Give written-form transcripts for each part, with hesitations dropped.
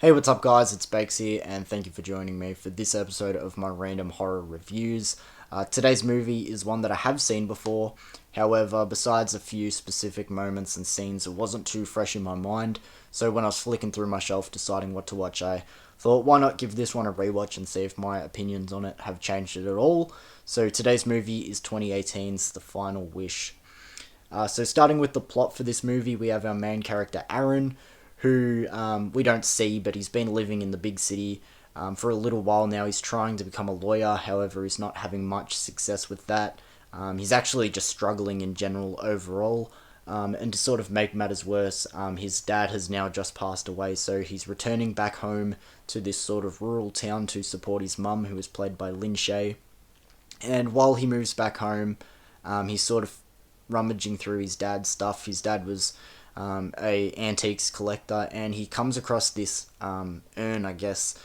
Hey, what's up, guys? It's Bakes here, and thank you for joining me for this episode of my random horror reviews. Today's movie is one that I have seen before, however, besides a few specific moments and scenes, it wasn't too fresh in my mind. So, when I was flicking through my shelf deciding what to watch, I thought, why not give this one a rewatch and see if my opinions on it have changed it at all? So, today's movie is 2018's The Final Wish. Starting with the plot for this movie, we have our main character, Aaron, who we don't see, but he's been living in the big city for a little while now. He's trying to become a lawyer, however, he's not having much success with that. He's actually just struggling in general overall. And to sort of make matters worse, his dad has now just passed away, so he's returning back home to this sort of rural town to support his mum, who is played by Lin Shaye. And while he moves back home, he's sort of rummaging through his dad's stuff. His dad was a antiques collector, and he comes across this urn, I guess,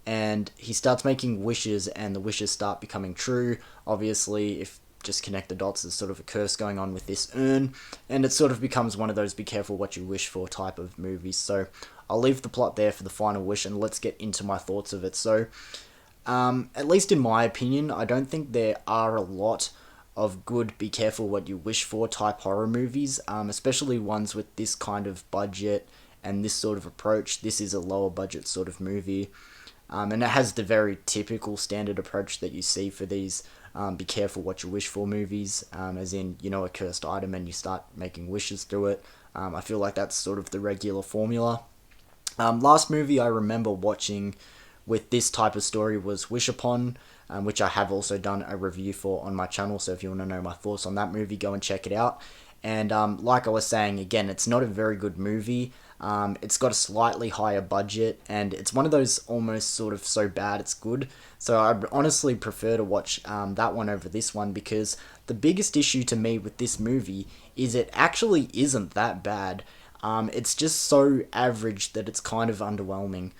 and he starts making wishes, and the wishes start becoming true. Obviously, if just connect the dots, there's sort of a curse going on with this urn, and it sort of becomes one of those be careful what you wish for type of movies. So I'll leave the plot there for the final wish, and let's get into my thoughts of it. So at least in my opinion, I don't think there are a lot of good be careful what you wish for type horror movies, especially ones with this kind of budget and this sort of approach. This is a lower budget sort of movie, and it has the very typical standard approach that you see for these be careful what you wish for movies, as in, you know, a cursed item and you start making wishes through it. I feel like that's sort of the regular formula. Last movie I remember watching with this type of story was Wish Upon, which I have also done a review for on my channel, so if you want to know my thoughts on that movie, go and check it out. And like I was saying, again, it's not a very good movie. It's got a slightly higher budget, and it's one of those almost sort of so bad it's good. So I honestly prefer to watch that one over this one, because the biggest issue to me with this movie is it actually isn't that bad. It's just so average that it's kind of underwhelming.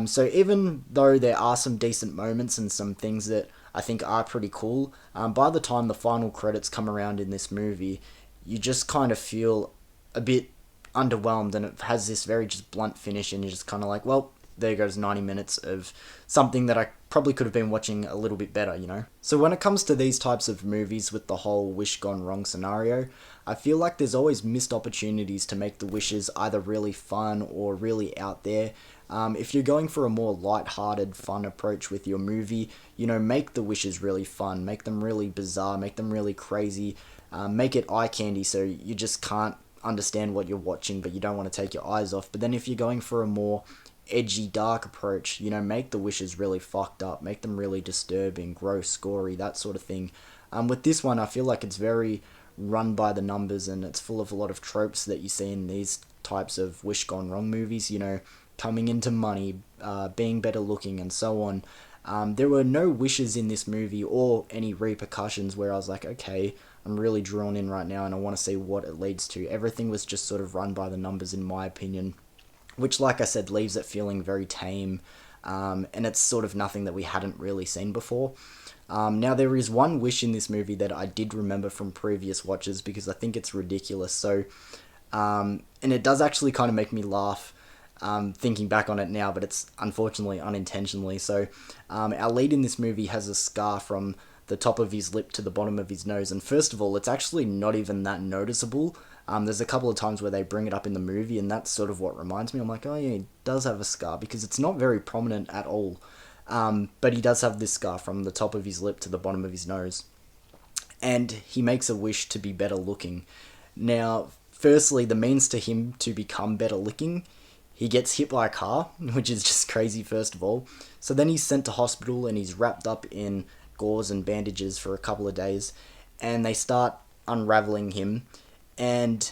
So even though there are some decent moments and some things that I think are pretty cool, by the time the final credits come around in this movie, you just kind of feel a bit underwhelmed, and it has this very just blunt finish, and you're just kind of like, well, there goes 90 minutes of something that I probably could have been watching a little bit better, you know? So when it comes to these types of movies with the whole wish gone wrong scenario, I feel like there's always missed opportunities to make the wishes either really fun or really out there. If you're going for a more light-hearted, fun approach with your movie, you know, make the wishes really fun, make them really bizarre, make them really crazy, make it eye candy so you just can't understand what you're watching, but you don't want to take your eyes off. But then if you're going for a more edgy, dark approach, you know, make the wishes really fucked up, make them really disturbing, gross, gory, that sort of thing. With this one, I feel like it's very run by the numbers, and it's full of a lot of tropes that you see in these types of wish gone wrong movies, you know, coming into money, being better looking, and so on. There were no wishes in this movie or any repercussions where I was like, okay, I'm really drawn in right now and I want to see what it leads to. Everything was just sort of run by the numbers, in my opinion, which, like I said, leaves it feeling very tame, and it's sort of nothing that we hadn't really seen before. Now, there is one wish in this movie that I did remember from previous watches, because I think it's ridiculous. So, and it does actually kind of make me laugh, thinking back on it now, but it's unfortunately unintentionally. So, our lead in this movie has a scar from the top of his lip to the bottom of his nose, and first of all, it's actually not even that noticeable. There's a couple of times where they bring it up in the movie, and that's sort of what reminds me. I'm like, oh yeah, he does have a scar, because it's not very prominent at all. But he does have this scar from the top of his lip to the bottom of his nose. And he makes a wish to be better looking. Now, firstly, the means to him to become better looking, he gets hit by a car, which is just crazy, first of all. So then he's sent to hospital, and he's wrapped up in gauze and bandages for a couple of days, and they start unraveling him, and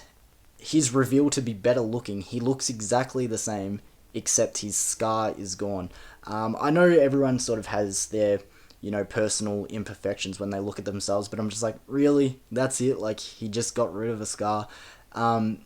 he's revealed to be better looking. He looks exactly the same, except his scar is gone. I know everyone sort of has their, you know, personal imperfections when they look at themselves, but I'm just like, really? That's it? Like, he just got rid of a scar? And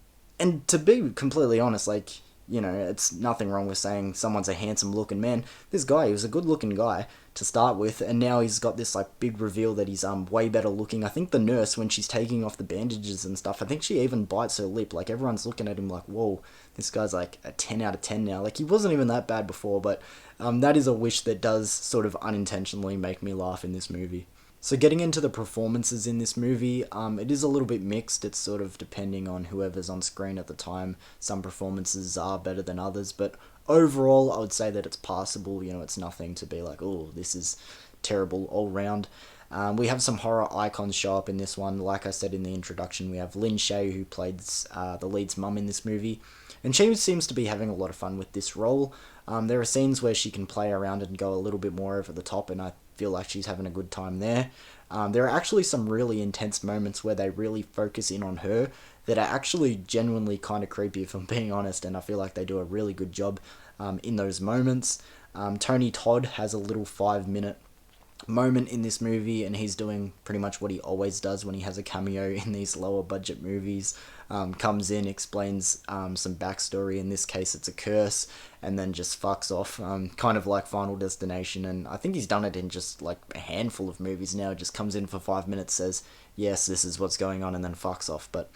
to be completely honest, like, you know, it's nothing wrong with saying someone's a handsome looking man. This guy, he was a good looking guy, to start with, and now he's got this like big reveal that he's way better looking. I think the nurse, when she's taking off the bandages and stuff, I think she even bites her lip. Like, everyone's looking at him like, whoa, this guy's like a 10 out of 10 now. Like, he wasn't even that bad before, but that is a wish that does sort of unintentionally make me laugh in this movie. So getting into the performances in this movie, it is a little bit mixed. It's sort of depending on whoever's on screen at the time. Some performances are better than others, but overall, I would say that it's passable. You know, it's nothing to be like, oh, this is terrible all round. We have some horror icons show up in this one. Like I said in the introduction, we have Lin Shaye, who played the lead's mum in this movie, and she seems to be having a lot of fun with this role. There are scenes where she can play around and go a little bit more over the top, and I feel like she's having a good time there. There are actually some really intense moments where they really focus in on her that are actually genuinely kind of creepy, if I'm being honest, and I feel like they do a really good job in those moments. Tony Todd has a little 5-minute moment in this movie, and he's doing pretty much what he always does when he has a cameo in these lower budget movies. Comes in, explains some backstory. In this case, it's a curse, and then just fucks off, kind of like Final Destination. And I think he's done it in just like a handful of movies now. Just comes in for 5 minutes, says, yes, this is what's going on, and then fucks off. But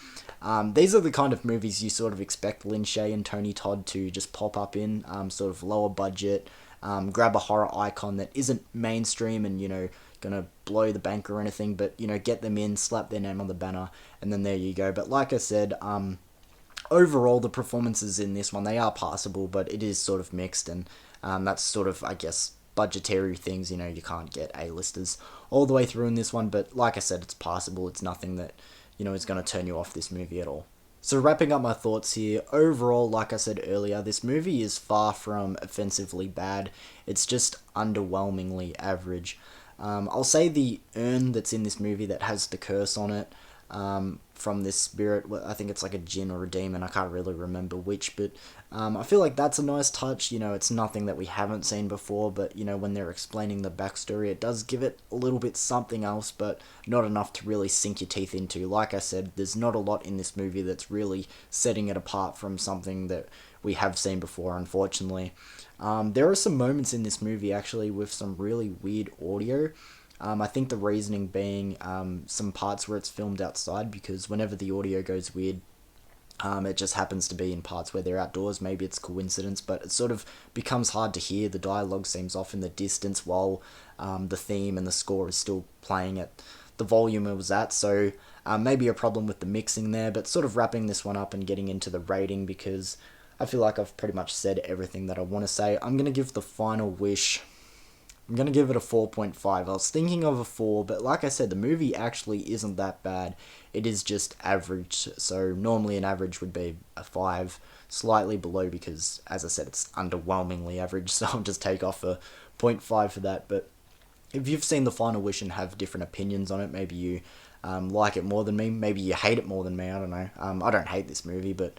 these are the kind of movies you sort of expect Lin Shaye and Tony Todd to just pop up in, sort of lower budget, grab a horror icon that isn't mainstream and, you know, gonna blow the bank or anything, but, you know, get them in, slap their name on the banner, and then there you go. But like I said, overall, the performances in this one, they are passable, but it is sort of mixed, and that's sort of, I guess, budgetary things. You know, you can't get A-listers all the way through in this one, but like I said, it's passable. It's nothing that, you know, is going to turn you off this movie at all. So wrapping up my thoughts here, overall, like I said earlier, this movie is far from offensively bad. It's just underwhelmingly average. I'll say the urn that's in this movie that has the curse on it, from this spirit, I think it's like a djinn or a demon, I can't really remember which, but I feel like that's a nice touch. You know, it's nothing that we haven't seen before, but, you know, when they're explaining the backstory, it does give it a little bit something else, but not enough to really sink your teeth into. Like I said, there's not a lot in this movie that's really setting it apart from something that we have seen before, unfortunately. There are some moments in this movie, actually, with some really weird audio. I think the reasoning being some parts where it's filmed outside, because whenever the audio goes weird, it just happens to be in parts where they're outdoors. Maybe it's coincidence, but it sort of becomes hard to hear. The dialogue seems off in the distance while the theme and the score is still playing at the volume it was at. So maybe a problem with the mixing there, but sort of wrapping this one up and getting into the rating, because I feel like I've pretty much said everything that I want to say. I'm going to give The Final Wish, I'm going to give it a 4.5. I was thinking of a 4, but like I said, the movie actually isn't that bad. It is just average. So normally an average would be a 5, slightly below, because, as I said, it's underwhelmingly average. So I'll just take off a 0.5 for that. But if you've seen The Final Wish and have different opinions on it, maybe you like it more than me, maybe you hate it more than me, I don't know. I don't hate this movie, but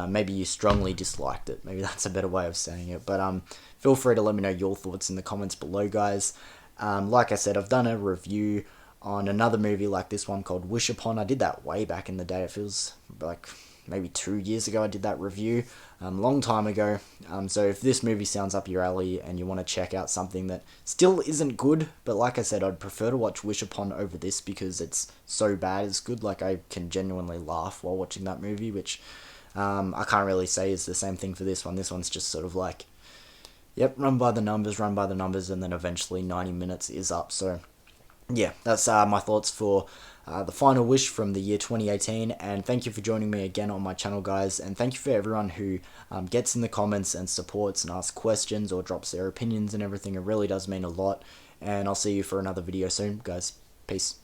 maybe you strongly disliked it. Maybe that's a better way of saying it. But feel free to let me know your thoughts in the comments below, guys. Like I said, I've done a review on another movie like this one called Wish Upon. I did that way back in the day. It feels like maybe 2 years ago I did that review. Long time ago. So if this movie sounds up your alley and you want to check out something that still isn't good, but like I said, I'd prefer to watch Wish Upon over this because it's so bad it's good. Like, I can genuinely laugh while watching that movie, which I can't really say is the same thing for this one. This one's just sort of like, yep, run by the numbers, and then eventually 90 minutes is up. So yeah, that's my thoughts for The Final Wish from the year 2018, and thank you for joining me again on my channel, guys, and thank you for everyone who gets in the comments and supports and asks questions or drops their opinions and everything. It really does mean a lot, and I'll see you for another video soon, guys. Peace.